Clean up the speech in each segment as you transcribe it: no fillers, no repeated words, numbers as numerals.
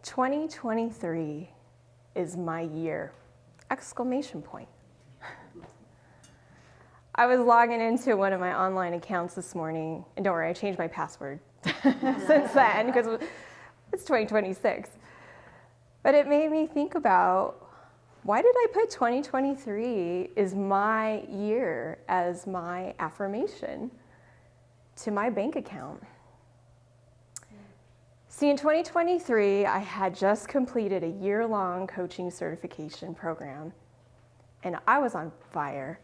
2023 is my year! Exclamation point. I was logging into one of my online accounts this morning, and don't worry, I changed my password since then because it's 2026. But it made me think about, why did I put 2023 is my year as my affirmation to my bank account? See, in 2023, I had just completed a year-long coaching certification program, and I was on fire.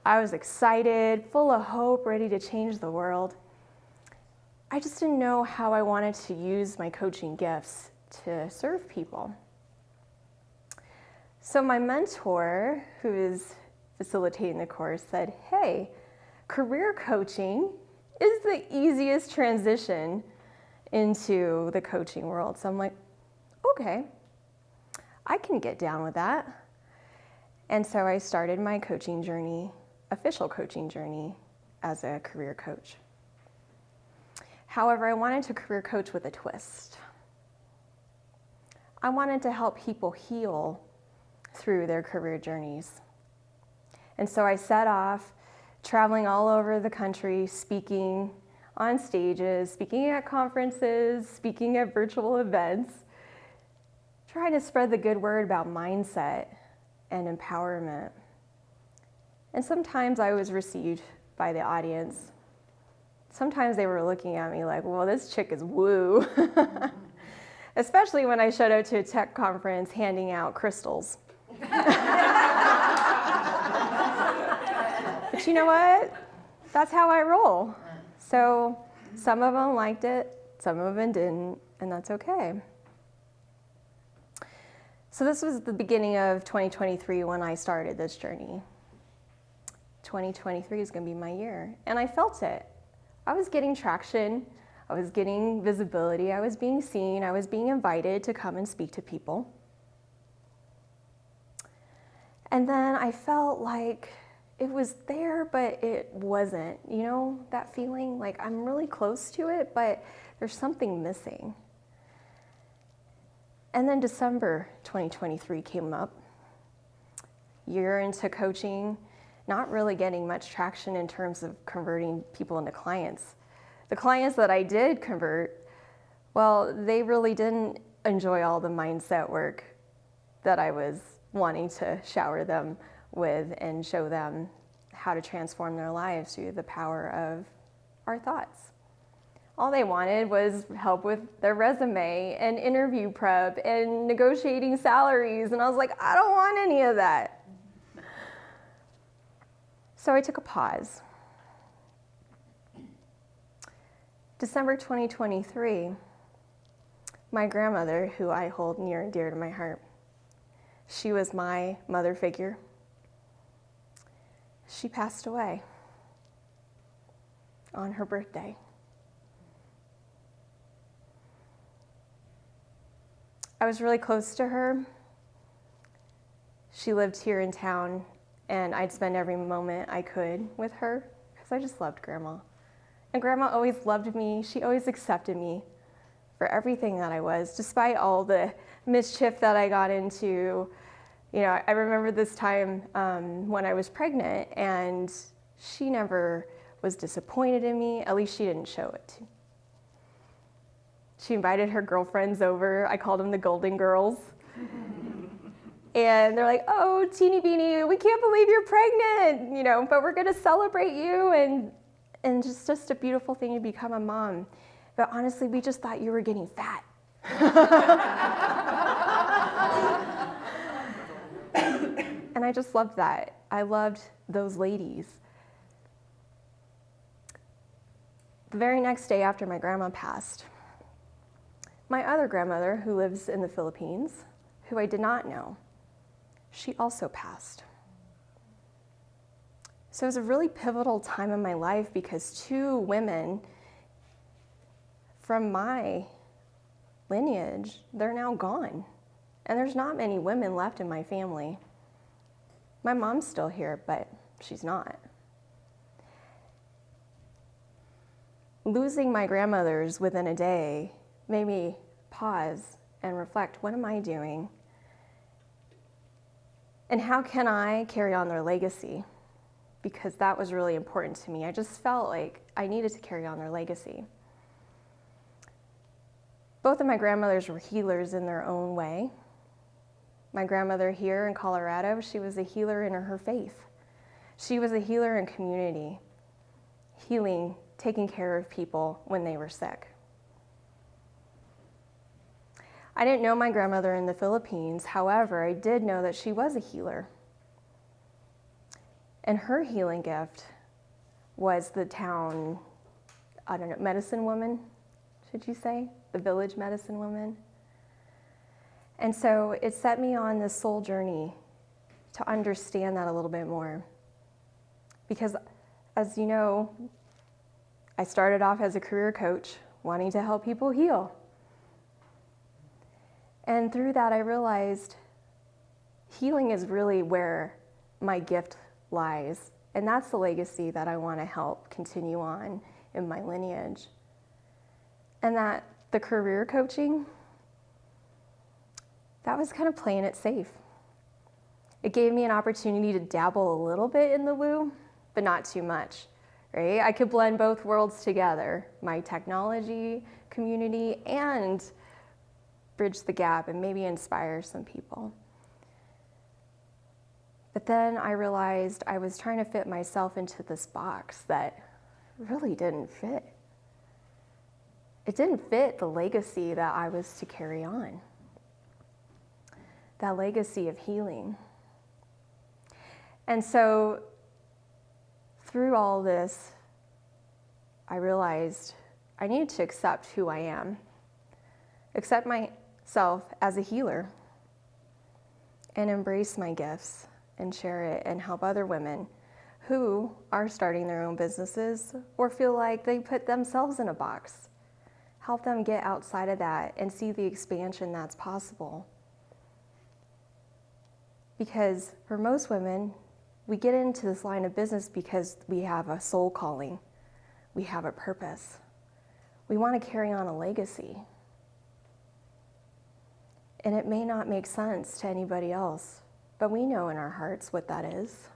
I was excited, full of hope, ready to change the world. I just didn't know how I wanted to use my coaching gifts to serve people. So my mentor, who is facilitating the course, said, hey, career coaching is the easiest transition into the coaching world. So I'm like, okay, I can get down with that. And so I started my coaching journey, official coaching journey, as a career coach. However, I wanted to career coach with a twist. I wanted to help people heal through their career journeys. And so I set off traveling all over the country, speaking on stages, speaking at conferences, speaking at virtual events, trying to spread the good word about mindset and empowerment. And sometimes I was received by the audience. Sometimes they were looking at me like, well, this chick is woo. Especially when I showed up to a tech conference handing out crystals. But you know what? That's how I roll. So some of them liked it, some of them didn't, and that's okay. So this was the beginning of 2023 when I started this journey. 2023 is going to be my year, and I felt it. I was getting traction, I was getting visibility, I was being seen, I was being invited to come and speak to people. And then I felt like it was there, but it wasn't. You know, that feeling like I'm really close to it, but there's something missing. And then December 2023 came up. Year into coaching, not really getting much traction in terms of converting people into clients. The clients that I did convert, well, they really didn't enjoy all the mindset work that I was wanting to shower them with and show them how to transform their lives through the power of our thoughts. All they wanted was help with their resume and interview prep and negotiating salaries, and I was like, I don't want any of that. So I took a pause. December 2023, my grandmother, who I hold near and dear to my heart, she was my mother figure. She passed away on her birthday. I was really close to her. She lived here in town, and I'd spend every moment I could with her because I just loved Grandma. And Grandma always loved me. She always accepted me for everything that I was, despite all the mischief that I got into. You know, I remember this time when I was pregnant, and she never was disappointed in me. At least she didn't show it. She invited her girlfriends over. I called them the Golden Girls. And they're like, oh, teeny beanie, we can't believe you're pregnant, you know, but we're gonna celebrate you, and just a beautiful thing to become a mom. But honestly, we just thought you were getting fat. And I just loved that. I loved those ladies. The very next day after my grandma passed, my other grandmother, who lives in the Philippines, who I did not know, she also passed. So it was a really pivotal time in my life because two women from my lineage, they're now gone. And there's not many women left in my family. My mom's still here, but she's not. Losing my grandmothers within a day made me pause and reflect, what am I doing? And how can I carry on their legacy? Because that was really important to me. I just felt like I needed to carry on their legacy. Both of my grandmothers were healers in their own way. My grandmother here in Colorado, she was a healer in her faith. She was a healer in community, healing, taking care of people when they were sick. I didn't know my grandmother in the Philippines. However, I did know that she was a healer. And her healing gift was the town, medicine woman, should you say? The village medicine woman. And so it set me on this soul journey to understand that a little bit more. Because as you know, I started off as a career coach, wanting to help people heal. And through that, I realized healing is really where my gift lies. And that's the legacy that I want to help continue on in my lineage. And that the career coaching, that was kind of playing it safe. It gave me an opportunity to dabble a little bit in the woo, but not too much, right? I could blend both worlds together, my technology community and bridge the gap and maybe inspire some people. But then I realized I was trying to fit myself into this box that really didn't fit. It didn't fit the legacy that I was to carry on. That legacy of healing. And so through all this, I realized I needed to accept who I am, accept myself as a healer, and embrace my gifts and share it and help other women who are starting their own businesses or feel like they put themselves in a box. Help them get outside of that and see the expansion that's possible. Because for most women, we get into this line of business because we have a soul calling. We have a purpose. We want to carry on a legacy. And it may not make sense to anybody else, but we know in our hearts what that is.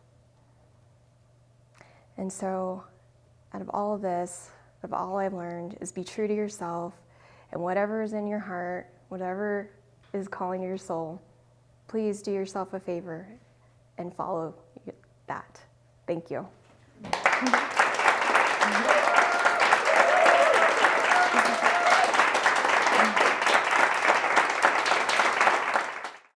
And so, out of all of this, of all I've learned is be true to yourself, and whatever is in your heart, whatever is calling to your soul, please do yourself a favor and follow that. Thank you.